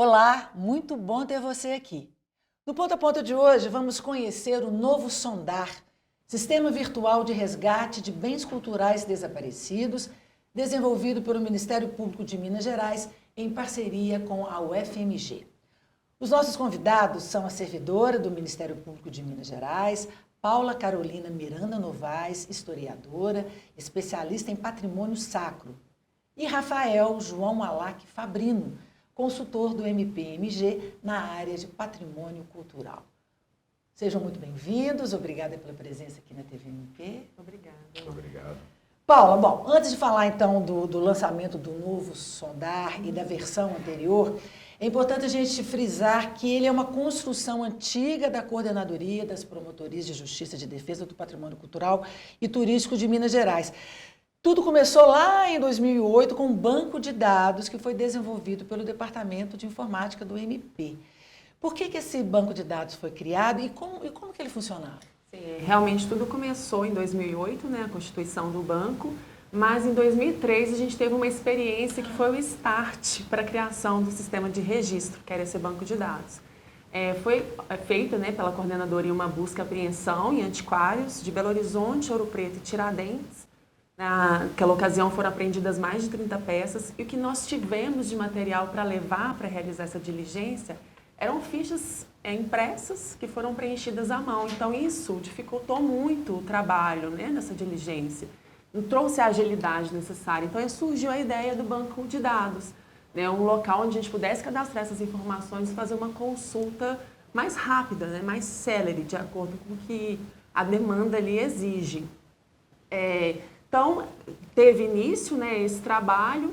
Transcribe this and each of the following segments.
Olá, muito bom ter você aqui. No Ponto a Ponto de hoje, vamos conhecer o novo Sondar, Sistema Virtual de Resgate de Bens Culturais Desaparecidos, desenvolvido pelo Ministério Público de Minas Gerais em parceria com a UFMG. Os nossos convidados são a servidora do Ministério Público de Minas Gerais, Paula Carolina Miranda Novaes, historiadora, especialista em patrimônio sacro, e Rafael João Alac Fabrino, consultor do MPMG na área de patrimônio cultural. Sejam muito bem-vindos, obrigada pela presença aqui na TVMP. Obrigada. Obrigado. Paula, bom, antes de falar então do lançamento do novo Sondar e da versão anterior, é importante a gente frisar que ele é uma construção antiga da Coordenadoria das Promotorias de Justiça de Defesa do Patrimônio Cultural e Turístico de Minas Gerais. Tudo começou lá em 2008 com um banco de dados que foi desenvolvido pelo Departamento de Informática do MP. Por que esse banco de dados foi criado e como que ele funcionava? Sim, realmente tudo começou em 2008, né, a constituição do banco, mas em 2003 a gente teve uma experiência que foi o start para a criação do sistema de registro, que era esse banco de dados. Foi feita, né, pela coordenadoria uma busca e apreensão em antiquários de Belo Horizonte, Ouro Preto e Tiradentes. Naquela ocasião foram apreendidas mais de 30 peças e o que nós tivemos de material para levar para realizar essa diligência eram fichas impressas que foram preenchidas à mão. Então isso dificultou muito o trabalho, né, nessa diligência, não trouxe a agilidade necessária. Então surgiu a ideia do banco de dados, né, um local onde a gente pudesse cadastrar essas informações e fazer uma consulta mais rápida, né, mais célere, de acordo com o que a demanda ali exige. Então, teve início, né, esse trabalho,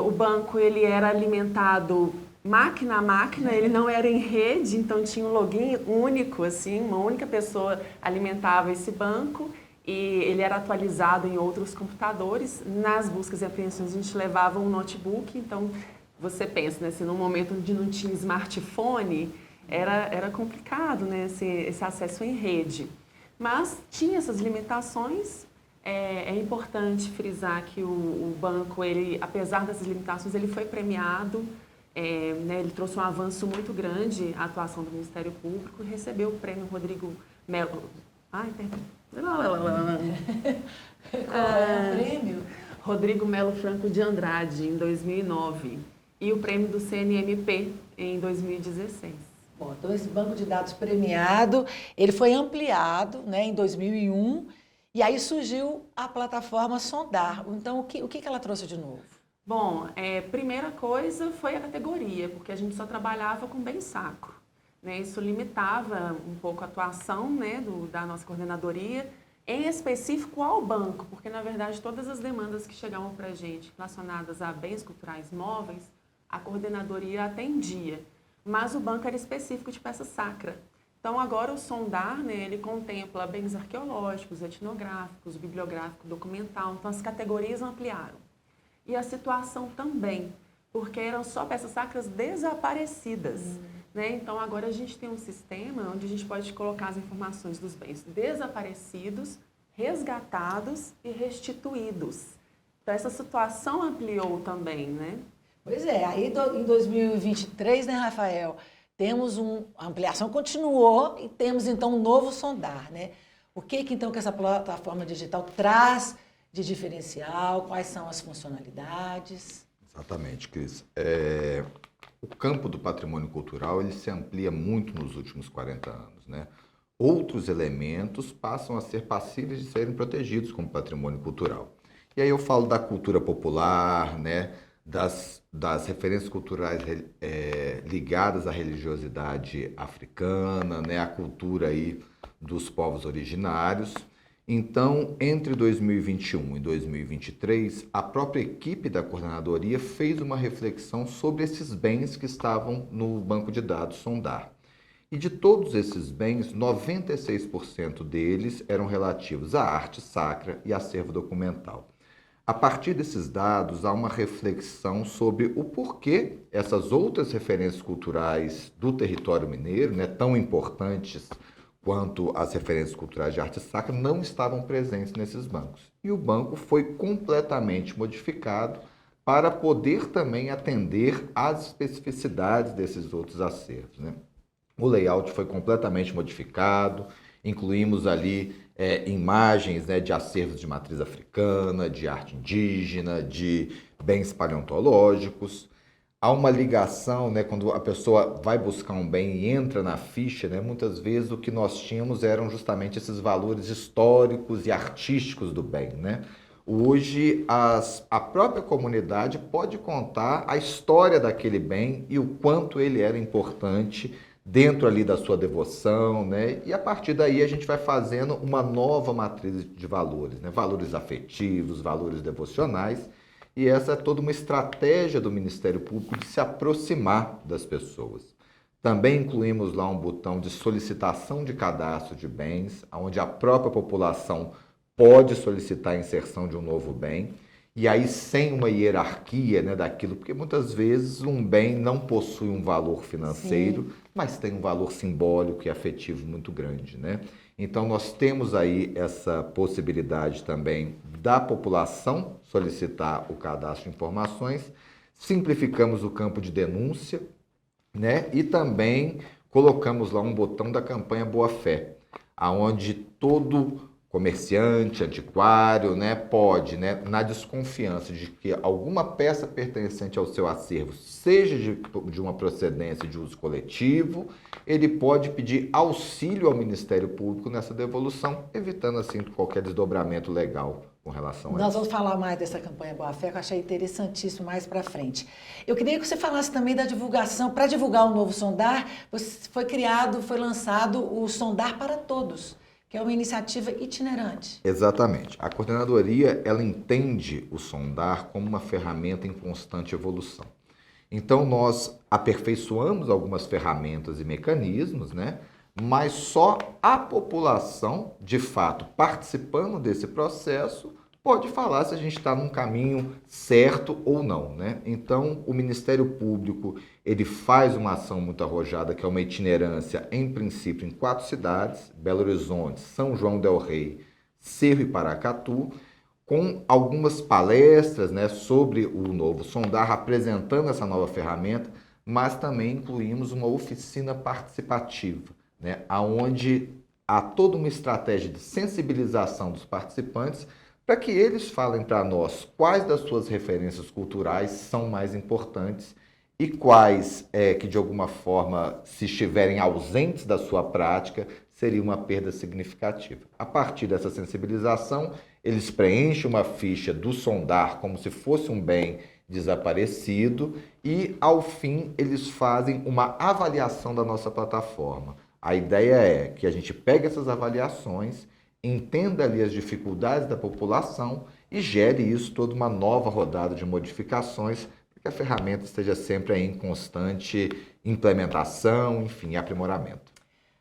o banco ele era alimentado máquina a máquina, ele não era em rede, então tinha um login único, assim, uma única pessoa alimentava esse banco e ele era atualizado em outros computadores. Nas buscas e apreensões a gente levava um notebook, então você pensa, né, se no momento onde não tinha smartphone, era complicado, né, esse acesso em rede. Mas tinha essas limitações. É importante frisar que o banco, ele, apesar dessas limitações, ele foi premiado, né, ele trouxe um avanço muito grande à atuação do Ministério Público e recebeu o prêmio Rodrigo Melo. Ai, perdão. Qual é o prêmio? Rodrigo Melo Franco de Andrade, em 2009, e o prêmio do CNMP em 2016. Bom, então esse banco de dados premiado, ele foi ampliado, né, em 2001, e aí surgiu a plataforma Sondar. Então, o que ela trouxe de novo? Bom, primeira coisa foi a categoria, porque a gente só trabalhava com bem sacro, né? Isso limitava um pouco a atuação, né, da nossa coordenadoria, em específico ao banco, porque, na verdade, todas as demandas que chegavam para a gente relacionadas a bens culturais móveis, a coordenadoria atendia, mas o banco era específico de peça sacra. Então, agora o Sondar, né, ele contempla bens arqueológicos, etnográficos, bibliográfico, documental, então as categorias ampliaram. E a situação também, porque eram só peças sacras desaparecidas. Né? Então, agora a gente tem um sistema onde a gente pode colocar as informações dos bens desaparecidos, resgatados e restituídos. Então, essa situação ampliou também, né? Pois é, aí em 2023, né, Rafael, temos a ampliação continuou e temos então um novo Sondar, né? O que então que essa plataforma digital traz de diferencial? Quais são as funcionalidades? Exatamente, Cris. O campo do patrimônio cultural ele se amplia muito nos últimos 40 anos, né? Outros elementos passam a ser passíveis de serem protegidos como patrimônio cultural. E aí eu falo da cultura popular, né? Das referências culturais ligadas à religiosidade africana, né? A cultura aí dos povos originários. Então, entre 2021 e 2023, a própria equipe da coordenadoria fez uma reflexão sobre esses bens que estavam no banco de dados Sondar. E de todos esses bens, 96% deles eram relativos à arte sacra e acervo documental. A partir desses dados, há uma reflexão sobre o porquê essas outras referências culturais do território mineiro, né, tão importantes quanto as referências culturais de arte sacra, não estavam presentes nesses bancos. E o banco foi completamente modificado para poder também atender às especificidades desses outros acervos, né? O layout foi completamente modificado, incluímos ali imagens, né, de acervos de matriz africana, de arte indígena, de bens paleontológicos. Há uma ligação, né, quando a pessoa vai buscar um bem e entra na ficha, né, muitas vezes o que nós tínhamos eram justamente esses valores históricos e artísticos do bem, né? Hoje, a própria comunidade pode contar a história daquele bem e o quanto ele era importante dentro ali da sua devoção, né? E a partir daí a gente vai fazendo uma nova matriz de valores, né? Valores afetivos, valores devocionais, e essa é toda uma estratégia do Ministério Público de se aproximar das pessoas. Também incluímos lá um botão de solicitação de cadastro de bens, onde a própria população pode solicitar a inserção de um novo bem, e aí sem uma hierarquia, né, daquilo, porque muitas vezes um bem não possui um valor financeiro, sim, mas tem um valor simbólico e afetivo muito grande, né? Então nós temos aí essa possibilidade também da população solicitar o cadastro de informações, simplificamos o campo de denúncia, né? E também colocamos lá um botão da campanha Boa Fé, aonde todo comerciante, antiquário, né, pode, né, na desconfiança de que alguma peça pertencente ao seu acervo seja de uma procedência de uso coletivo, ele pode pedir auxílio ao Ministério Público nessa devolução, evitando assim qualquer desdobramento legal com relação a isso. Nós vamos falar mais dessa campanha Boa Fé, que eu achei interessantíssimo mais para frente. Eu queria que você falasse também da divulgação. Para divulgar o novo Sondar, foi lançado o Sondar para Todos, que é uma iniciativa itinerante. Exatamente. A coordenadoria, ela entende o Sondar como uma ferramenta em constante evolução. Então, nós aperfeiçoamos algumas ferramentas e mecanismos, né? Mas só a população, de fato, participando desse processo, pode falar se a gente está num caminho certo ou não, né? Então, o Ministério Público, ele faz uma ação muito arrojada, que é uma itinerância, em princípio, em 4 cidades, Belo Horizonte, São João del Rei, Cerro e Paracatu, com algumas palestras, né, sobre o novo Sondar, apresentando essa nova ferramenta, mas também incluímos uma oficina participativa, né, onde há toda uma estratégia de sensibilização dos participantes para que eles falem para nós quais das suas referências culturais são mais importantes e quais que, de alguma forma, se estiverem ausentes da sua prática, seria uma perda significativa. A partir dessa sensibilização, eles preenchem uma ficha do Sondar como se fosse um bem desaparecido e, ao fim, eles fazem uma avaliação da nossa plataforma. A ideia é que a gente pegue essas avaliações, entenda ali as dificuldades da população e gere isso toda uma nova rodada de modificações para que a ferramenta esteja sempre aí em constante implementação, enfim, aprimoramento.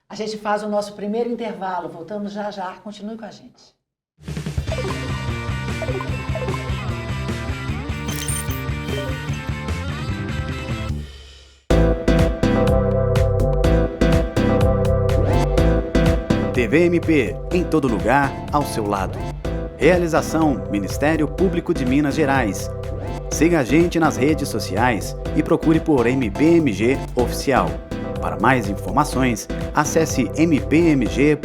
A gente faz o nosso primeiro intervalo, voltamos já já, continue com a gente. TV MP, em todo lugar, ao seu lado. Realização Ministério Público de Minas Gerais. Siga a gente nas redes sociais e procure por MPMG Oficial. Para mais informações, acesse mpmg.mp.br.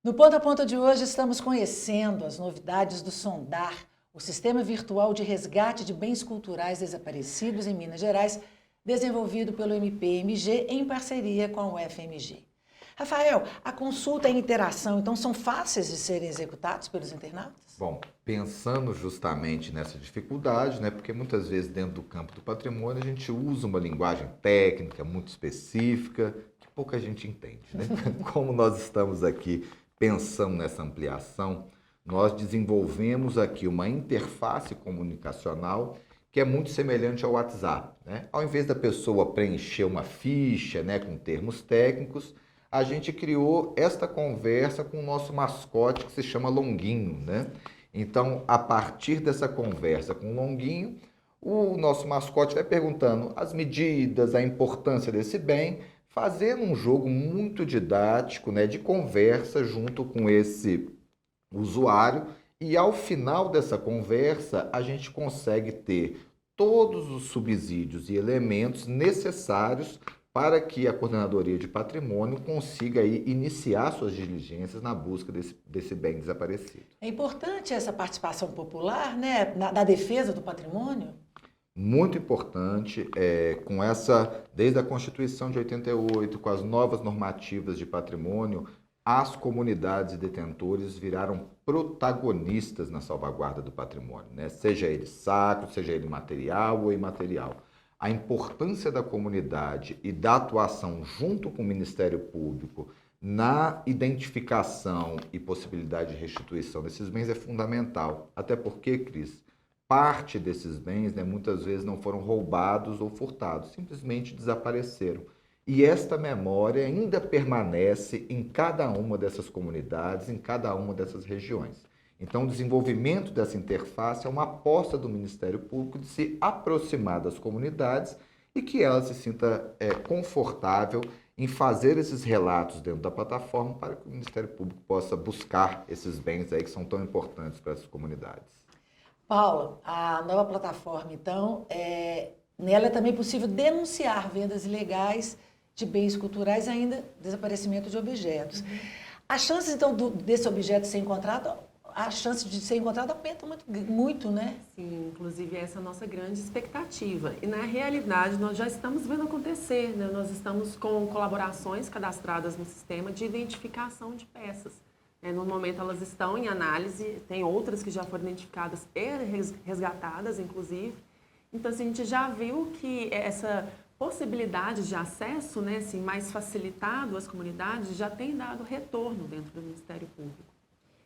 No Ponto a Ponto de hoje, estamos conhecendo as novidades do Sondar, o Sistema Virtual de Resgate de Bens Culturais Desaparecidos em Minas Gerais, desenvolvido pelo MPMG em parceria com a UFMG. Rafael, a consulta e a interação, então, são fáceis de serem executados pelos internautas? Bom, pensando justamente nessa dificuldade, né, porque muitas vezes dentro do campo do patrimônio a gente usa uma linguagem técnica muito específica que pouca gente entende, né? Como nós estamos aqui pensando nessa ampliação, nós desenvolvemos aqui uma interface comunicacional que é muito semelhante ao WhatsApp, né? Ao invés da pessoa preencher uma ficha, né, com termos técnicos, a gente criou esta conversa com o nosso mascote que se chama Longuinho, né? Então, a partir dessa conversa com o Longuinho, o nosso mascote vai perguntando as medidas, a importância desse bem, fazendo um jogo muito didático, né, de conversa junto com esse usuário, e ao final dessa conversa a gente consegue ter todos os subsídios e elementos necessários para que a Coordenadoria de Patrimônio consiga aí iniciar suas diligências na busca desse bem desaparecido. É importante essa participação popular, né, na defesa do patrimônio? Muito importante, desde a Constituição de 88, com as novas normativas de patrimônio, as comunidades e detentores viraram protagonistas na salvaguarda do patrimônio, né? Seja ele sacro, seja ele material ou imaterial. A importância da comunidade e da atuação junto com o Ministério Público na identificação e possibilidade de restituição desses bens é fundamental. Até porque, Cris, parte desses bens, né, muitas vezes não foram roubados ou furtados, simplesmente desapareceram. E esta memória ainda permanece em cada uma dessas comunidades, em cada uma dessas regiões. Então, o desenvolvimento dessa interface é uma aposta do Ministério Público de se aproximar das comunidades e que ela se sinta confortável em fazer esses relatos dentro da plataforma para que o Ministério Público possa buscar esses bens aí que são tão importantes para essas comunidades. Paula, a nova plataforma, então, nela é também possível denunciar vendas ilegais de bens culturais e ainda desaparecimento de objetos. As chances, então, desse objeto ser encontrado, a chance de ser encontrado aumenta muito, né? Sim, inclusive essa é a nossa grande expectativa. E na realidade nós já estamos vendo acontecer, né? Nós estamos com colaborações cadastradas no sistema de identificação de peças. No momento elas estão em análise, tem outras que já foram identificadas e resgatadas, inclusive. Então, assim, a gente já viu que essa possibilidade de acesso, né, assim, mais facilitado às comunidades já tem dado retorno dentro do Ministério Público.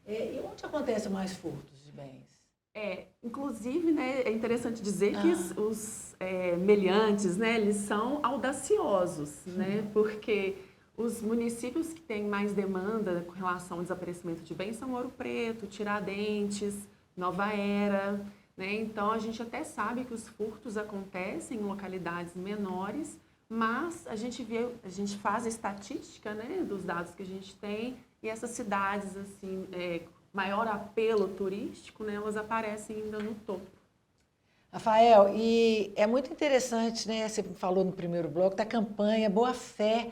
E onde acontecem mais furtos de bens? Inclusive, né, é interessante dizer que os meliantes, né, eles são audaciosos, né, porque os municípios que têm mais demanda com relação ao desaparecimento de bens são Ouro Preto, Tiradentes, Nova Era, né? Então, a gente até sabe que os furtos acontecem em localidades menores, mas a gente faz a estatística, né, dos dados que a gente tem, e essas cidades, assim, maior apelo turístico, né, elas aparecem ainda no topo. Rafael, e é muito interessante, né, você falou no primeiro bloco, da campanha Boa Fé.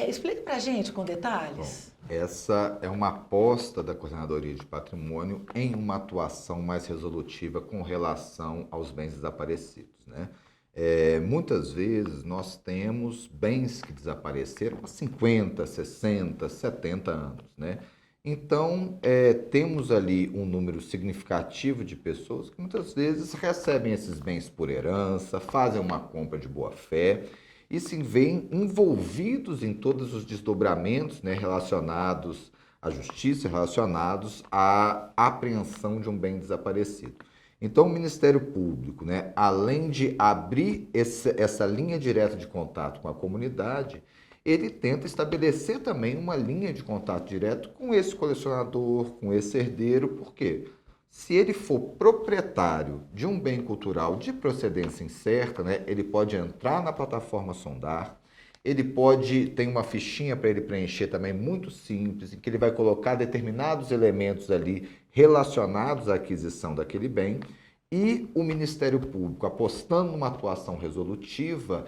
Explique para a gente com detalhes. Bom, essa é uma aposta da Coordenadoria de Patrimônio em uma atuação mais resolutiva com relação aos bens desaparecidos, né? Muitas vezes nós temos bens que desapareceram há 50, 60, 70 anos, né? Então, temos ali um número significativo de pessoas que muitas vezes recebem esses bens por herança, fazem uma compra de boa fé e se veem envolvidos em todos os desdobramentos, né, relacionados à justiça, relacionados à apreensão de um bem desaparecido. Então, o Ministério Público, né, além de abrir essa linha direta de contato com a comunidade, ele tenta estabelecer também uma linha de contato direto com esse colecionador, com esse herdeiro, por quê? Se ele for proprietário de um bem cultural de procedência incerta, né, ele pode entrar na plataforma Sondar, ele tem uma fichinha para ele preencher também muito simples, em que ele vai colocar determinados elementos ali relacionados à aquisição daquele bem, e o Ministério Público, apostando numa atuação resolutiva,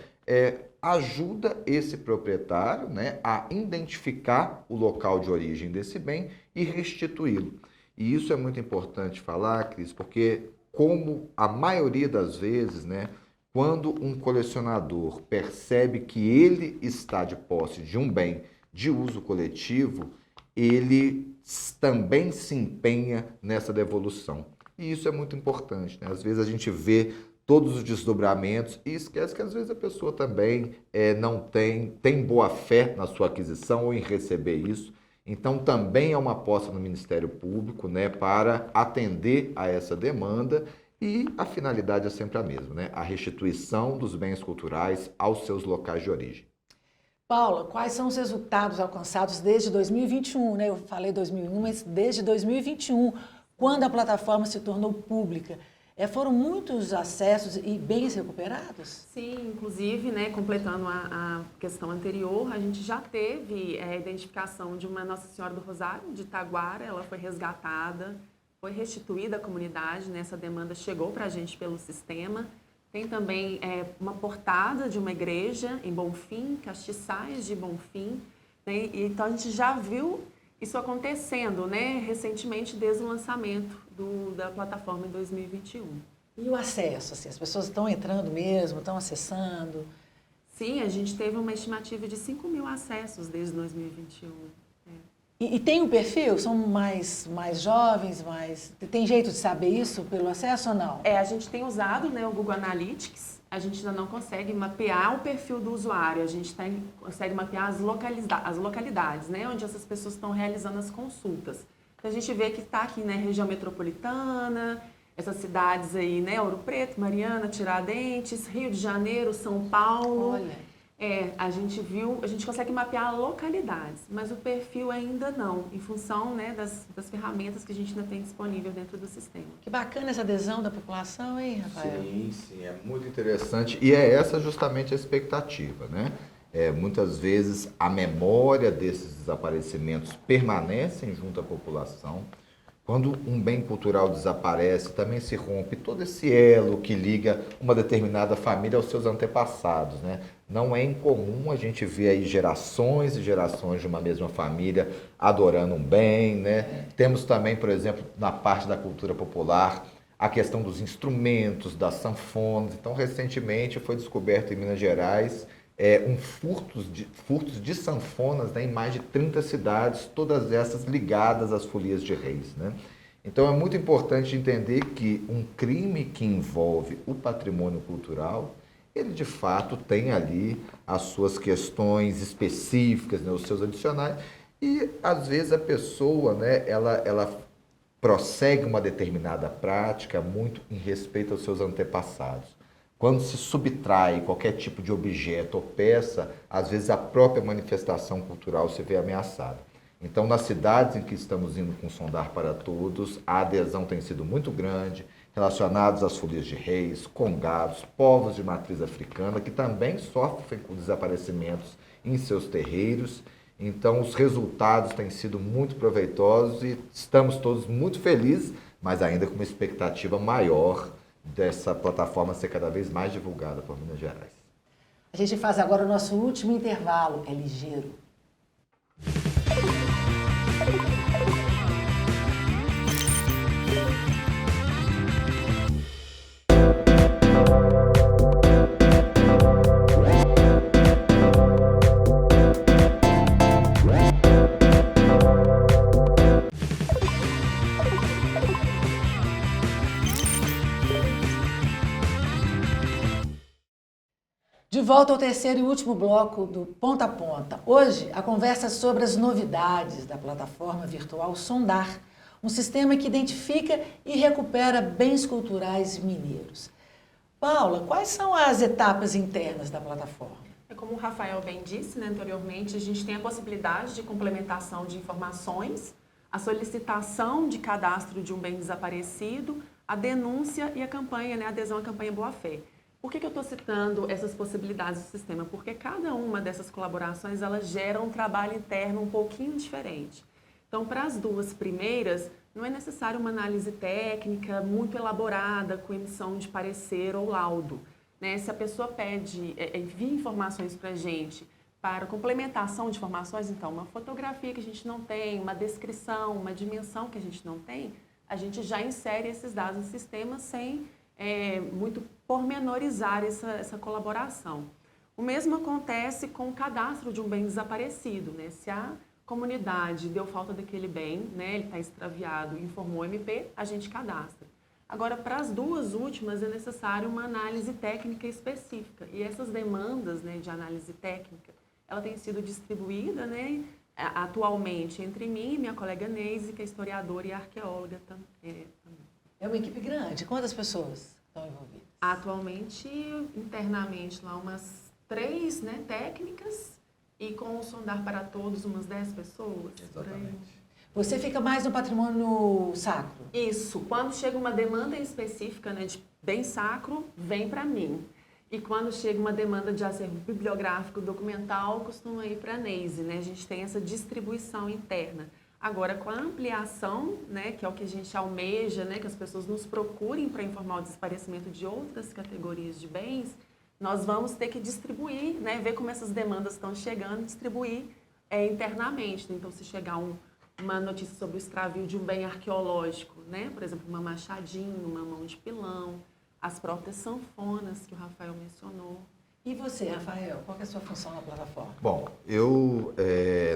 ajuda esse proprietário, né, a identificar o local de origem desse bem e restituí-lo. E isso é muito importante falar, Cris, porque como a maioria das vezes, né, quando um colecionador percebe que ele está de posse de um bem de uso coletivo, ele também se empenha nessa devolução. E isso é muito importante, né? Às vezes a gente vê todos os desdobramentos e esquece que às vezes a pessoa também não tem boa fé na sua aquisição ou em receber isso. Então, também é uma aposta no Ministério Público, né, para atender a essa demanda, e a finalidade é sempre a mesma, né, a restituição dos bens culturais aos seus locais de origem. Paula, quais são os resultados alcançados desde 2021? Né? Eu falei 2001, mas desde 2021, quando a plataforma se tornou pública. foram muitos acessos e bens recuperados? Sim, inclusive, né, completando a questão anterior, a gente já teve a identificação de uma Nossa Senhora do Rosário, de Taguara, ela foi resgatada, foi restituída à comunidade, né, essa demanda chegou para a gente pelo sistema. Tem também uma portada de uma igreja em Bonfim, Castiçais de Bonfim, né, então a gente já viu isso acontecendo, né, recentemente, desde o lançamento da plataforma em 2021. E o acesso, assim, as pessoas estão entrando mesmo, estão acessando? Sim, a gente teve uma estimativa de 5.000 acessos desde 2021. E tem um perfil? São mais jovens, tem jeito de saber isso pelo acesso ou não? A gente tem usado, né, o Google Analytics, a gente ainda não consegue mapear o perfil do usuário, a gente consegue mapear as localidades, né, onde essas pessoas estão realizando as consultas. Então, a gente vê que está aqui na região metropolitana, essas cidades aí, né, Ouro Preto, Mariana, Tiradentes, Rio de Janeiro, São Paulo. Olha. A gente consegue mapear localidades, mas o perfil ainda não, em função, né, das ferramentas que a gente ainda tem disponível dentro do sistema. Que bacana essa adesão da população, hein, Rafael? Sim, é muito interessante. E é essa justamente a expectativa, né? Muitas vezes a memória desses desaparecimentos permanecem junto à população. Quando um bem cultural desaparece, também se rompe todo esse elo que liga uma determinada família aos seus antepassados, né? Não é incomum a gente ver aí gerações e gerações de uma mesma família adorando um bem, né? Temos também, por exemplo, na parte da cultura popular, a questão dos instrumentos, das sanfonas. Então, recentemente foi descoberto em Minas Gerais furtos de sanfonas, né, em mais de 30 cidades, todas essas ligadas às folias de reis, né? Então é muito importante entender que um crime que envolve o patrimônio cultural, ele de fato tem ali as suas questões específicas, né, os seus adicionais, e às vezes a pessoa, né, ela prossegue uma determinada prática muito em respeito aos seus antepassados. Quando se subtrai qualquer tipo de objeto ou peça, às vezes a própria manifestação cultural se vê ameaçada. Então, nas cidades em que estamos indo com Sondar para Todos, a adesão tem sido muito grande, relacionados às folias de reis, congados, povos de matriz africana, que também sofrem com desaparecimentos em seus terreiros. Então, os resultados têm sido muito proveitosos e estamos todos muito felizes, mas ainda com uma expectativa maior dessa plataforma ser cada vez mais divulgada por Minas Gerais. A gente faz agora o nosso último intervalo, é ligeiro. De volta ao terceiro e último bloco do Ponta a Ponta. Hoje, a conversa é sobre as novidades da plataforma virtual Sondar, um sistema que identifica e recupera bens culturais mineiros. Paula, quais são as etapas internas da plataforma? Como o Rafael bem disse, né, anteriormente, a gente tem a possibilidade de complementação de informações, a solicitação de cadastro de um bem desaparecido, a denúncia e a campanha, né, a adesão à campanha Boa Fé. Por que eu estou citando essas possibilidades do sistema? Porque cada uma dessas colaborações, ela gera um trabalho interno um pouquinho diferente. Então, para as duas primeiras, não é necessário uma análise técnica muito elaborada, com emissão de parecer ou laudo, né? Se a pessoa pede, envia informações para a gente para complementação de informações, então, uma fotografia que a gente não tem, uma descrição, uma dimensão que a gente não tem, a gente já insere esses dados no sistema sem muito pormenorizar essa colaboração. O mesmo acontece com o cadastro de um bem desaparecido, né? Se a comunidade deu falta daquele bem, né, ele está extraviado e informou o MP, a gente cadastra. Agora, para as duas últimas, é necessário uma análise técnica específica. E essas demandas, né, de análise técnica, ela tem sido distribuída, né, atualmente entre mim e minha colega Neise, que é historiadora e arqueóloga também. É uma equipe grande. Quantas pessoas estão envolvidas? Atualmente, internamente, lá umas 3, né, técnicas, e com o Sondar para Todos, umas 10 pessoas. Exatamente. Você fica mais no patrimônio sacro. Isso, quando chega uma demanda específica, né, de bem sacro, vem para mim. E quando chega uma demanda de acervo bibliográfico, documental, costuma ir para a Neise, né? A gente tem essa distribuição interna. Agora, com a ampliação, né, que é o que a gente almeja, né, que as pessoas nos procurem para informar o desaparecimento de outras categorias de bens, nós vamos ter que distribuir, né, ver como essas demandas estão chegando, distribuir internamente. Então, se chegar uma notícia sobre o extravio de um bem arqueológico, né, por exemplo, uma machadinha, uma mão de pilão, as próprias sanfonas que o Rafael mencionou. E você, Rafael, qual que é a sua função na plataforma? Bom,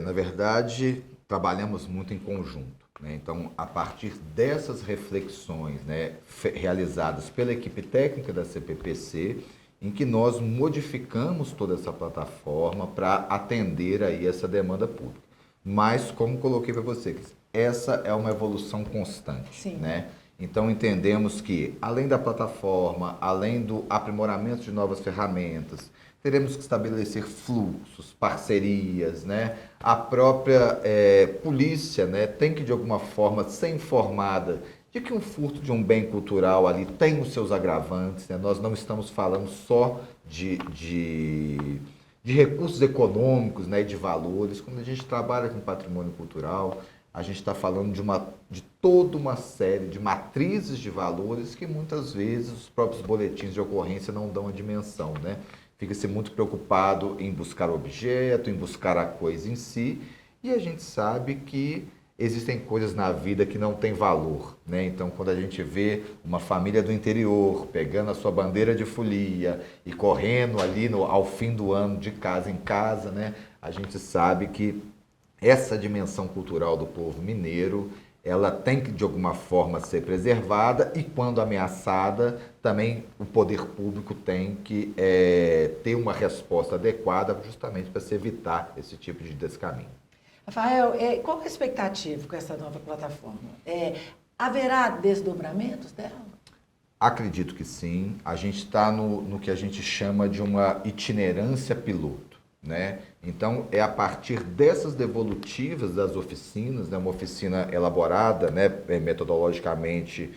na verdade, trabalhamos muito em conjunto, né? Então, a partir dessas reflexões, né, realizadas pela equipe técnica da CPPC, em que nós modificamos toda essa plataforma para atender aí essa demanda pública. Mas, como coloquei para vocês, essa é uma evolução constante, Sim. né? Então, entendemos que, além da plataforma, além do aprimoramento de novas ferramentas, teremos que estabelecer fluxos, parcerias, né? A própria polícia, né, tem que, de alguma forma, ser informada de que um furto de um bem cultural ali tem os seus agravantes, né? Nós não estamos falando só de recursos econômicos, né, e de valores. Quando a gente trabalha com patrimônio cultural, a gente está falando de toda uma série de matrizes de valores que muitas vezes os próprios boletins de ocorrência não dão a dimensão, né? Fica-se muito preocupado em buscar o objeto, em buscar a coisa em si, e a gente sabe que existem coisas na vida que não têm valor, né? Então, quando a gente vê uma família do interior pegando a sua bandeira de folia e correndo ali ao fim do ano, de casa em casa, né? A gente sabe que essa dimensão cultural do povo mineiro, ela tem que, de alguma forma, ser preservada e, quando ameaçada, também o poder público tem que ter uma resposta adequada justamente para se evitar esse tipo de descaminho. Rafael, qual é a expectativa com essa nova plataforma? Haverá desdobramentos dela? Acredito que sim. A gente está no que a gente chama de uma itinerância piloto, né? Então, é a partir dessas devolutivas das oficinas, né, uma oficina elaborada, né, metodologicamente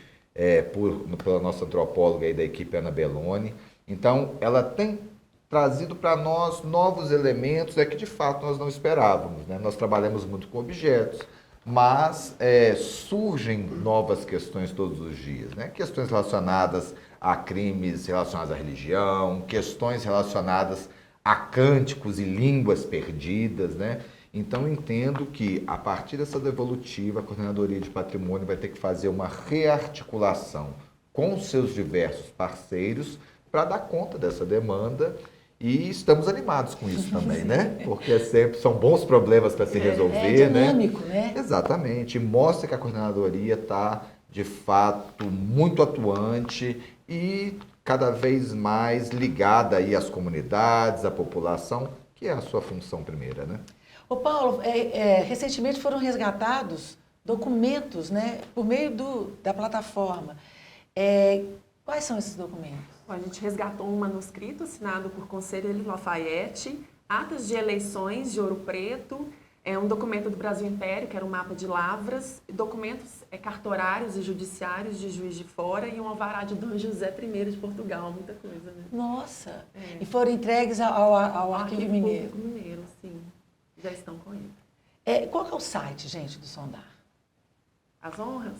pela nossa antropóloga aí da equipe Ana Belloni. Então, ela tem trazido para nós novos elementos que de fato nós não esperávamos, né? Nós trabalhamos muito com objetos, mas surgem novas questões todos os dias, né? Questões relacionadas a crimes relacionados à religião, questões relacionadas a cânticos e línguas perdidas, né? Então, entendo que, a partir dessa devolutiva, a Coordenadoria de Patrimônio vai ter que fazer uma rearticulação com os seus diversos parceiros para dar conta dessa demanda, e estamos animados com isso também, né? Porque são bons problemas para se resolver, é dinâmico, né? Exatamente. Mostra que a Coordenadoria está, de fato, muito atuante e cada vez mais ligada aí às comunidades, à população, que é a sua função primeira, né? Ô Paulo, recentemente foram resgatados documentos, né, por meio da plataforma. Quais são esses documentos? A gente resgatou um manuscrito assinado por Conselheiro Lafayette, atas de eleições de Ouro Preto, um documento do Brasil Império, que era um mapa de lavras, documentos cartorários e judiciários de Juiz de Fora e um alvará de Dom José I de Portugal, muita coisa, né? Nossa! E foram entregues ao Arquivo Mineiro? Arquivo Mineiro, sim. Já estão com ele. Qual que é o site, gente, do Sondar? As honras?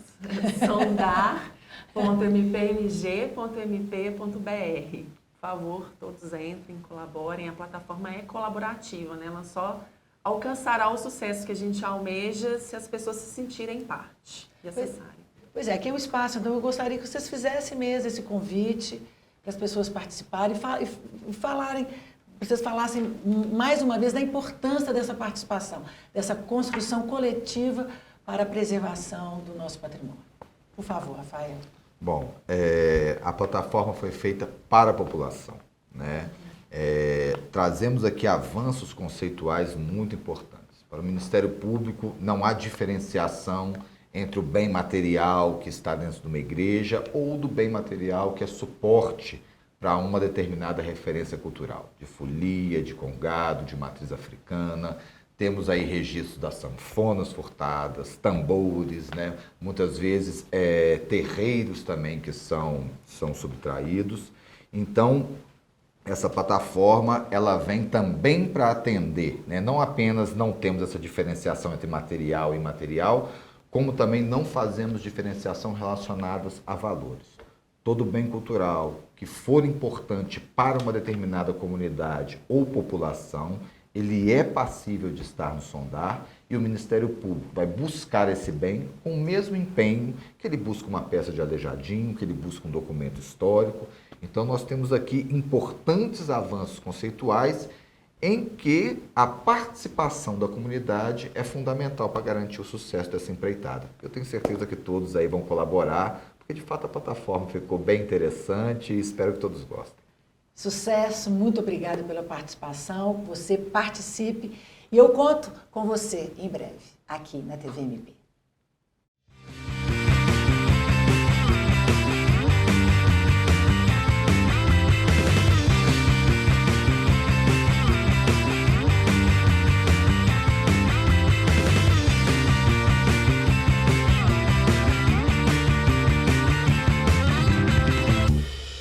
sondar.mpmg.mp.br. Por favor, todos entrem, colaborem. A plataforma é colaborativa, né? Ela só alcançará o sucesso que a gente almeja se as pessoas se sentirem parte e acessarem. Pois é, aqui é um espaço, então eu gostaria que vocês fizessem mesmo esse convite para as pessoas participarem e falarem, vocês falassem mais uma vez da importância dessa participação, dessa construção coletiva para a preservação do nosso patrimônio. Por favor, Rafael. Bom, a plataforma foi feita para a população, né? Trazemos aqui avanços conceituais muito importantes. Para o Ministério Público, não há diferenciação entre o bem material que está dentro de uma igreja ou do bem material que é suporte para uma determinada referência cultural, de folia, de congado, de matriz africana. Temos aí registros das sanfonas furtadas, tambores, né? Muitas vezes terreiros também que são subtraídos. Então, essa plataforma ela vem também para atender, né? Não apenas não temos essa diferenciação entre material e imaterial, como também não fazemos diferenciação relacionadas a valores. Todo bem cultural que for importante para uma determinada comunidade ou população, ele é passível de estar no Sondar e o Ministério Público vai buscar esse bem com o mesmo empenho que ele busca uma peça de aleijadinho, que ele busca um documento histórico. Então nós temos aqui importantes avanços conceituais em que a participação da comunidade é fundamental para garantir o sucesso dessa empreitada. Eu tenho certeza que todos aí vão colaborar, porque de fato a plataforma ficou bem interessante e espero que todos gostem. Sucesso, muito obrigada pela participação, você participe e eu conto com você em breve aqui na TV MP.